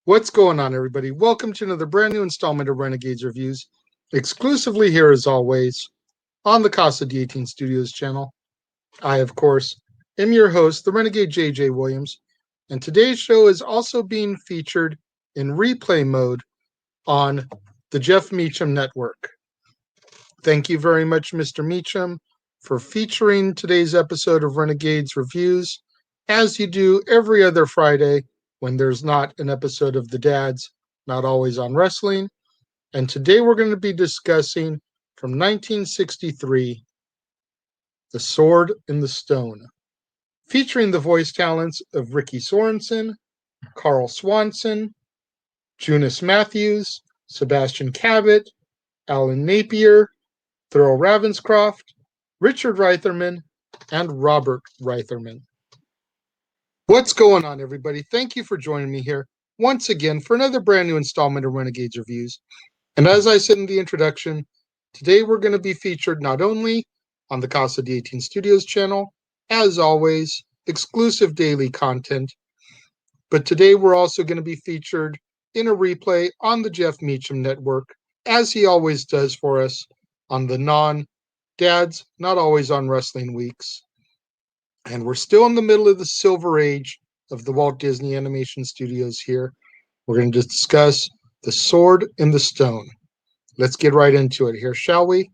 What's going on, everybody? Welcome to another brand new installment of Renegades Reviews, exclusively here as always on the Casa D18 Studios channel. I, of course, am your host, the Renegade JJ Williams, and today's show is also being featured in replay mode on the Jeff Meacham Network. Thank you very much, Mr. Meacham, for featuring today's episode of Renegades Reviews, as you do every other Friday when there's not an episode of The Dads, Not Always on Wrestling. And today we're going to be discussing from 1963, The Sword in the Stone, featuring the voice talents of Ricky Sorensen, Carl Swanson, Junius Matthews, Sebastian Cabot, Alan Napier, Thurl Ravenscroft, Richard Reitherman, and Robert Reitherman. What's going on, everybody? Thank you for joining me here once again for another brand new installment of Renegades Reviews. And as I said in the introduction, today we're going to be featured not only on the Casa D18 Studios channel, as always, exclusive daily content, but today we're also going to be featured in a replay on the Jeff Meacham Network, as he always does for us on the non-Dads, Not Always on Wrestling weeks. And we're still in the middle of the silver age of the Walt Disney Animation Studios here. We're going to discuss The Sword in the Stone. Let's get right into it here, shall we?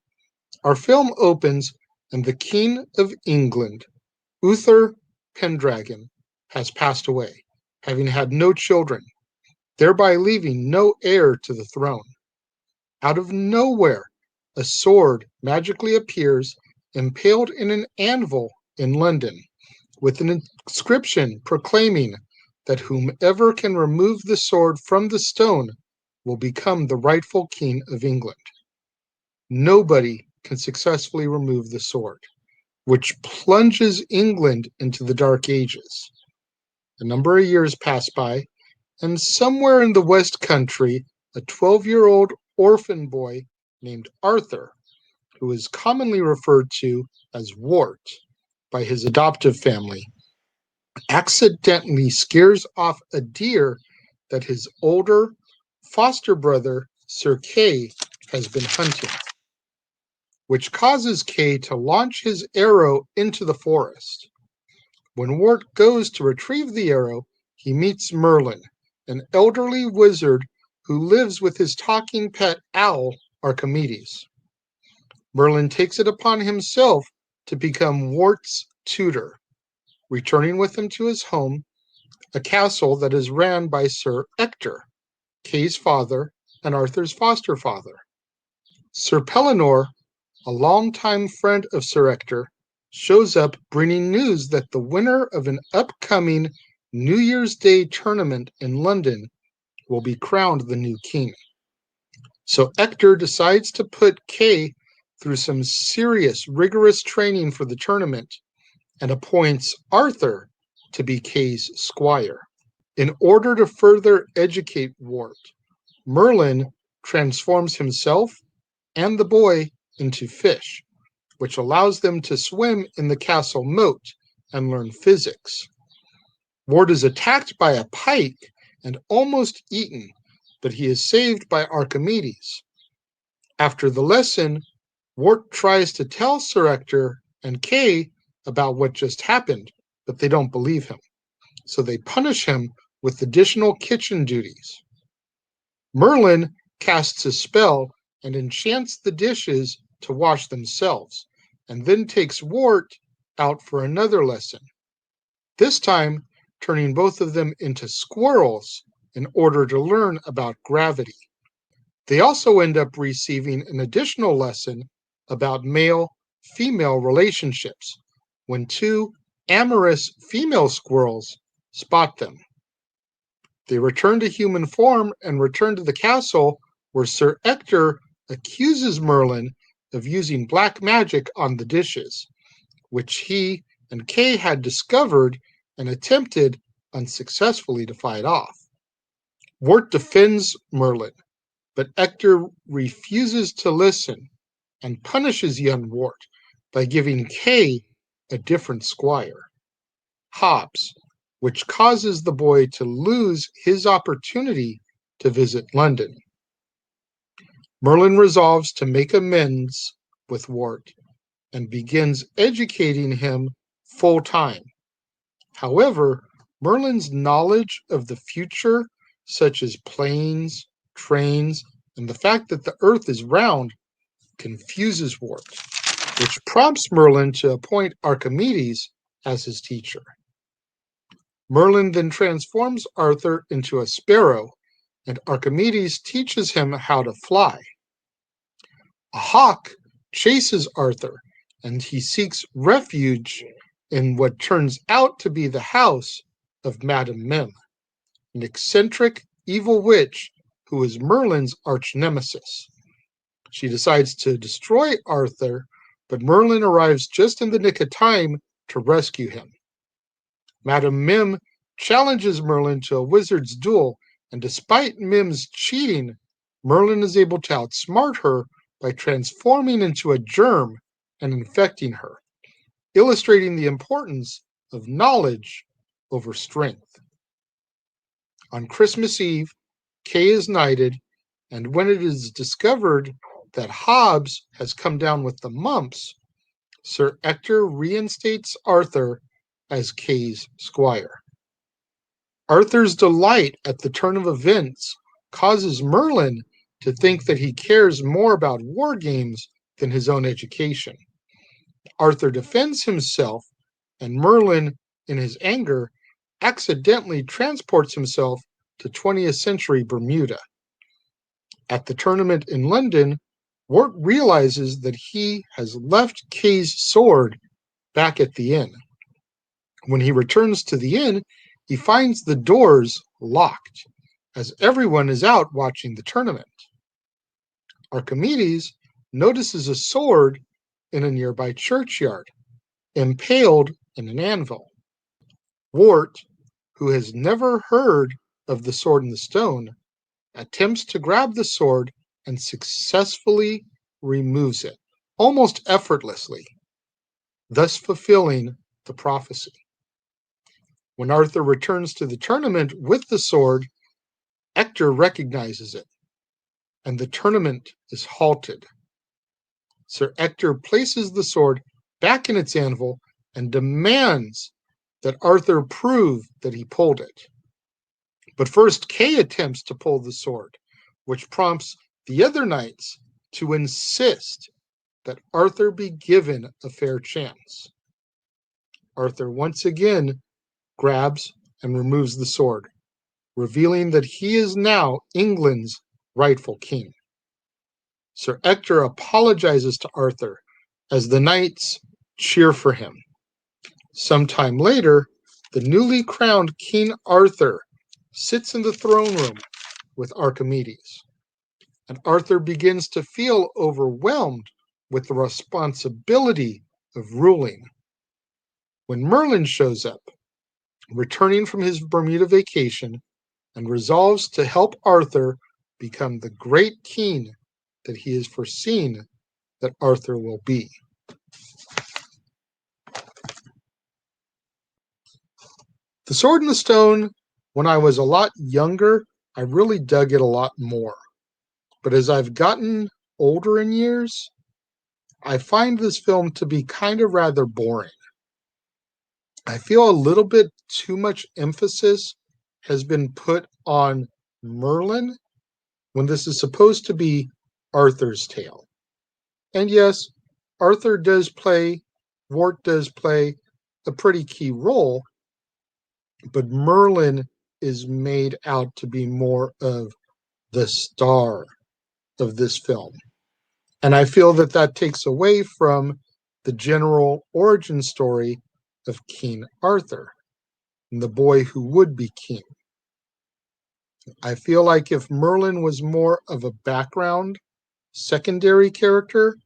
Our film opens, and the King of England, Uther Pendragon, has passed away, having had no children, thereby leaving no heir to the throne. Out of nowhere, a sword magically appears, impaled in an anvil in London, with an inscription proclaiming that whomever can remove the sword from the stone will become the rightful king of England. Nobody can successfully remove the sword, which plunges England into the Dark Ages. A number of years pass by, and somewhere in the West Country, a 12-year-old orphan boy named Arthur, who is commonly referred to as Wart by his adoptive family, accidentally scares off a deer that his older foster brother, Sir Kay, has been hunting, which causes Kay to launch his arrow into the forest. When Wart goes to retrieve the arrow, he meets Merlin, an elderly wizard who lives with his talking pet owl, Archimedes. Merlin takes it upon himself to become Wart's tutor, returning with him to his home, a castle that is ran by Sir Ector, Kay's father and Arthur's foster father. Sir Pellinore, a longtime friend of Sir Ector, shows up bringing news that the winner of an upcoming New Year's Day tournament in London will be crowned the new king. So Ector decides to put Kay through some serious, rigorous training for the tournament and appoints Arthur to be Kay's squire. In order to further educate Wart, Merlin transforms himself and the boy into fish, which allows them to swim in the castle moat and learn physics. Wart is attacked by a pike and almost eaten, but he is saved by Archimedes. After the lesson, Wart tries to tell Sir Ector and Kay about what just happened, but they don't believe him, so they punish him with additional kitchen duties. Merlin casts a spell and enchants the dishes to wash themselves, and then takes Wart out for another lesson, this time turning both of them into squirrels in order to learn about gravity. They also end up receiving an additional lesson about male-female relationships when two amorous female squirrels spot them. They return to human form and return to the castle, where Sir Ector accuses Merlin of using black magic on the dishes, which he and Kay had discovered and attempted unsuccessfully to fight off. Wart defends Merlin, but Ector refuses to listen and punishes young Wart by giving Kay a different squire, Hobbs, which causes the boy to lose his opportunity to visit London. Merlin resolves to make amends with Wart and begins educating him full time. However, Merlin's knowledge of the future, such as planes, trains, and the fact that the earth is round, confuses Wart, which prompts Merlin to appoint Archimedes as his teacher. Merlin then transforms Arthur into a sparrow, and Archimedes teaches him how to fly. A hawk chases Arthur, and he seeks refuge in what turns out to be the house of Madame Mim, an eccentric, evil witch who is Merlin's arch-nemesis. She decides to destroy Arthur, but Merlin arrives just in the nick of time to rescue him. Madame Mim challenges Merlin to a wizard's duel, and despite Mim's cheating, Merlin is able to outsmart her by transforming into a germ and infecting her, illustrating the importance of knowledge over strength. On Christmas Eve, Kay is knighted, and when it is discovered that Hobbs has come down with the mumps, Sir Ector reinstates Arthur as Kay's squire. Arthur's delight at the turn of events causes Merlin to think that he cares more about war games than his own education. Arthur defends himself, and Merlin, in his anger, accidentally transports himself to 20th century Bermuda. At the tournament in London, Wart realizes that he has left Kay's sword back at the inn. When he returns to the inn, he finds the doors locked, as everyone is out watching the tournament. Archimedes notices a sword in a nearby churchyard, impaled in an anvil. Wart, who has never heard of the sword and the stone, attempts to grab the sword and successfully removes it, almost effortlessly, thus fulfilling the prophecy. When Arthur returns to the tournament with the sword, Ector recognizes it, and the tournament is halted. Sir Ector places the sword back in its anvil and demands that Arthur prove that he pulled it. But first, Kay attempts to pull the sword, which prompts the other knights to insist that Arthur be given a fair chance. Arthur once again grabs and removes the sword, revealing that he is now England's rightful king. Sir Ector apologizes to Arthur as the knights cheer for him. Sometime later, the newly crowned King Arthur sits in the throne room with Archimedes, and Arthur begins to feel overwhelmed with the responsibility of ruling. When Merlin shows up, returning from his Bermuda vacation, and resolves to help Arthur become the great king that he has foreseen that Arthur will be. The Sword and the Stone, when I was a lot younger, I really dug it a lot more. But as I've gotten older in years, I find this film to be kind of rather boring. I feel a little bit too much emphasis has been put on Merlin when this is supposed to be Arthur's tale. And yes, Arthur does play, Wart does play a pretty key role, but Merlin is made out to be more of the star of this film. And I feel that that takes away from the general origin story of King Arthur, and the boy who would be king. I feel like if Merlin was more of a background, secondary character,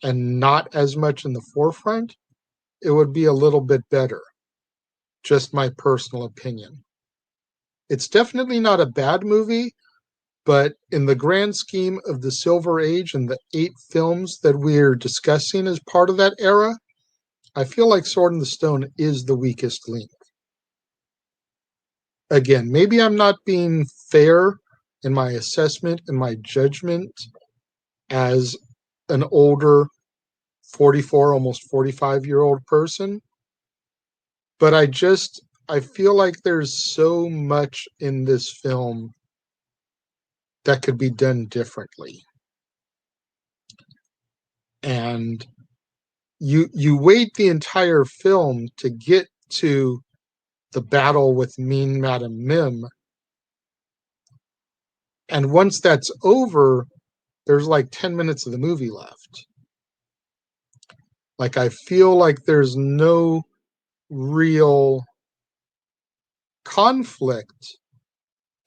and not as much in the forefront, it would be a little bit better. Just my personal opinion. It's definitely not a bad movie, but in the grand scheme of the Silver Age and the 8 films that we're discussing as part of that era, I feel like Sword in the Stone is the weakest link. again, maybe I'm not being fair in my assessment and my judgment as an older 44, almost 45-year-old person, but I feel like there's so much in this film that could be done differently. And you wait the entire film to get to the battle with Mean Madam Mim, and once that's over, there's like 10 minutes of the movie left. Like, I feel like there's no real conflict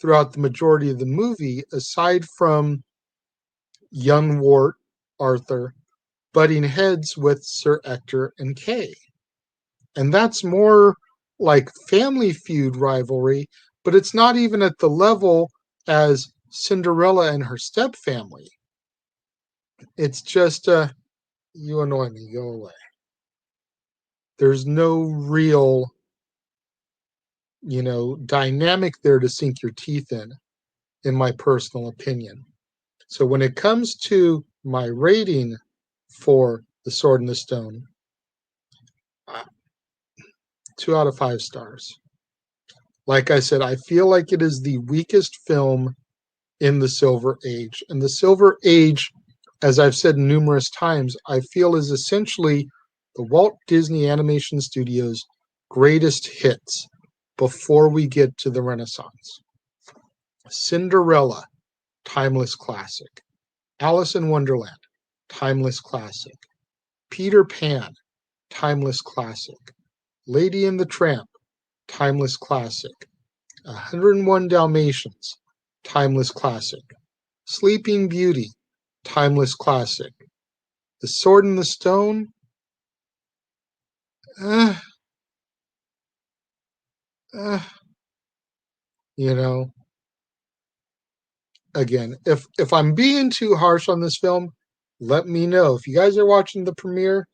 throughout the majority of the movie, aside from young Wart, Arthur, butting heads with Sir Ector and Kay. And that's more like Family Feud rivalry, but it's not even at the level as Cinderella and her stepfamily. It's just, you annoy me, go away. There's no real, dynamic there to sink your teeth in my personal opinion. So when it comes to my rating for The Sword and the Stone, 2 out of 5 stars. Like I said, I feel like it is the weakest film in the Silver Age. And the Silver Age, as I've said numerous times, I feel is essentially the Walt Disney Animation Studios' greatest hits before we get to the Renaissance. Cinderella, timeless classic. Alice in Wonderland, timeless classic. Peter Pan, timeless classic. Lady and the Tramp, timeless classic. 101 Dalmatians, timeless classic. Sleeping Beauty, timeless classic. The Sword and the Stone, you know, again, if I'm being too harsh on this film, let me know. If you guys are watching the premiere,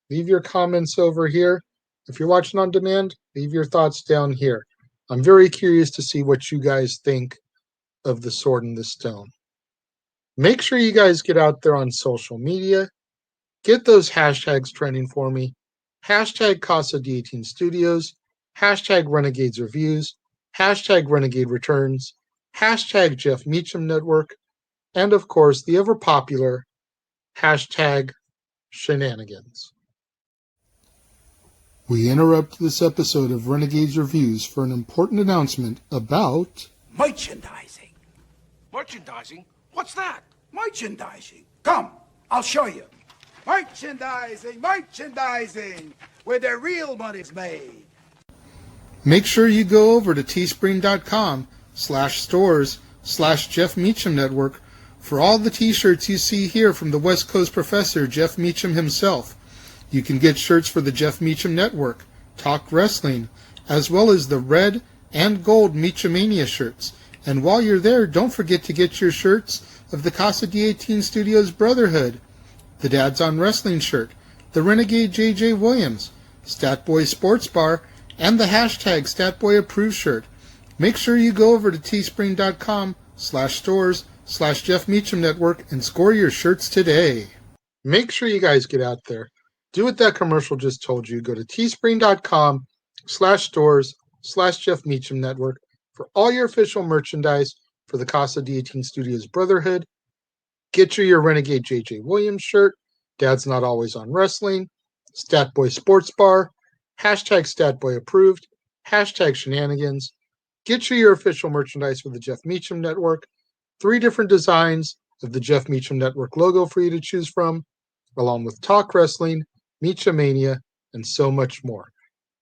leave your comments over here. If you're watching on demand, leave your thoughts down here. I'm very curious to see what you guys think of The Sword and the Stone. Make sure you guys get out there on social media. Get those hashtags trending for me. Hashtag Casa D18 Studios. Hashtag Renegades Reviews. Hashtag Renegade Returns. Hashtag Jeff Meacham Network. And of course, the ever popular hashtag Shenanigans. We interrupt this episode of Renegades Reviews for an important announcement about merchandising. Merchandising? What's that? Merchandising. Come, I'll show you. Merchandising, where the real money's made. Make sure you go over to teespring.com/stores/Jeff Meacham Network for all the t-shirts you see here from the West Coast professor, Jeff Meacham himself. You can get shirts for the Jeff Meacham Network, Talk Wrestling, as well as the red and gold Meachamania shirts. And while you're there, don't forget to get your shirts of the Casa D18 Studios Brotherhood, the Dads on Wrestling shirt, the Renegade J.J. Williams, Statboy Sports Bar, and the hashtag Statboy Approved shirt. Make sure you go over to teespring.com/stores/Jeff Meacham Network and score your shirts today. Make sure you guys get out there. Do what that commercial just told you. Go to teespring.com/stores/Jeff Meacham Network for all your official merchandise for the Casa D18 Studios Brotherhood. Get your Renegade J.J. Williams shirt, Dad's Not Always on Wrestling, Statboy Sports Bar, hashtag Statboy Approved, hashtag Shenanigans. Get your official merchandise for the Jeff Meacham Network. 3 different designs of the Jeff Meacham Network logo for you to choose from, along with Talk Wrestling, Meachamania, and so much more.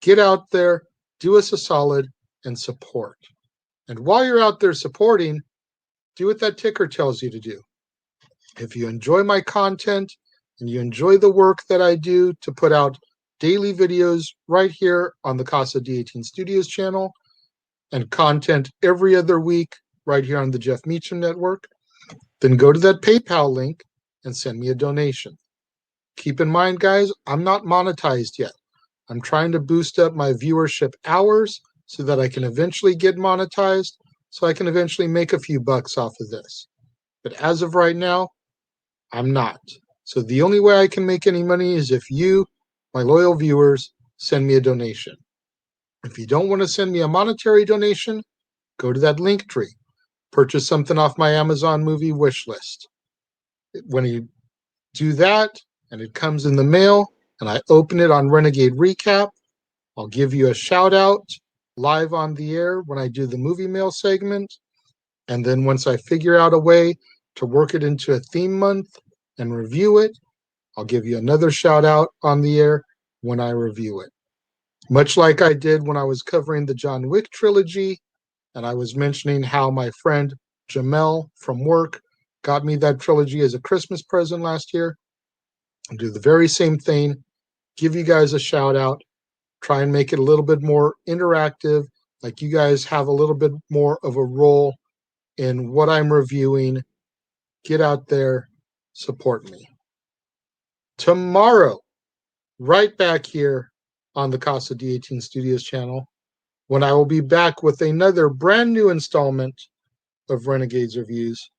Get out there, do us a solid, and support. And while you're out there supporting, do what that ticker tells you to do. If you enjoy my content and you enjoy the work that I do to put out daily videos right here on the Casa D18 Studios channel and content every other week right here on the Jeff Meacham Network, then go to that PayPal link and send me a donation. Keep in mind, guys, I'm not monetized yet. I'm trying to boost up my viewership hours so that I can eventually get monetized, so I can eventually make a few bucks off of this. But as of right now, I'm not. So the only way I can make any money is if you, my loyal viewers, send me a donation. If you don't want to send me a monetary donation, go to that link tree. Purchase something off my Amazon movie wish list. When you do that and it comes in the mail and I open it on Renegade Recap, I'll give you a shout out live on the air when I do the movie mail segment. And then once I figure out a way to work it into a theme month and review it, I'll give you another shout out on the air when I review it. Much like I did when I was covering the John Wick trilogy, and I was mentioning how my friend Jamel from work got me that trilogy as a Christmas present last year. I'll do the very same thing, give you guys a shout out, try and make it a little bit more interactive, like you guys have a little bit more of a role in what I'm reviewing. Get out there, support me. Tomorrow, right back here on the Casa D18 Studios channel, when I will be back with another brand new installment of Renegades Reviews.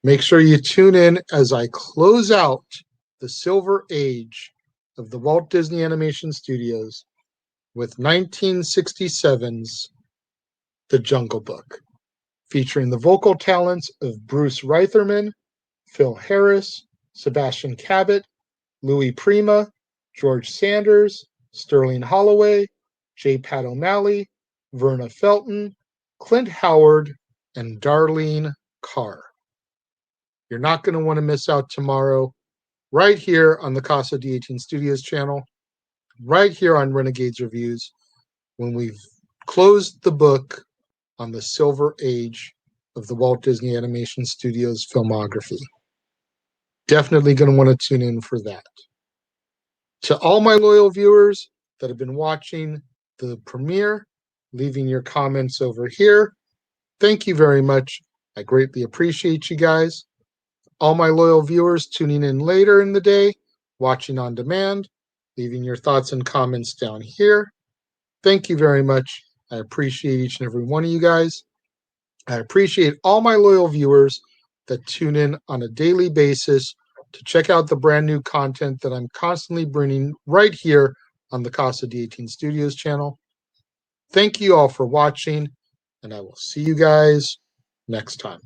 Make sure you tune in as I close out the Silver Age of the Walt Disney Animation Studios with 1967's The Jungle Book, featuring the vocal talents of Bruce Reitherman, Phil Harris, Sebastian Cabot, Louis Prima, George Sanders, Sterling Holloway, J. Pat O'Malley, Verna Felton, Clint Howard, and Darlene Carr. You're not going to want to miss out tomorrow, right here on the Casa D18 Studios channel, right here on Renegades Reviews, when we've closed the book on the Silver Age of the Walt Disney Animation Studios filmography. Definitely going to want to tune in for that. To all my loyal viewers that have been watching the premiere, leaving your comments over here, thank you very much. I greatly appreciate you guys. All my loyal viewers tuning in later in the day, watching on demand, leaving your thoughts and comments down here. Thank you very much. I appreciate each and every one of you guys. I appreciate all my loyal viewers that tune in on a daily basis to check out the brand new content that I'm constantly bringing right here on the Casa D18 Studios channel. Thank you all for watching, and I will see you guys next time.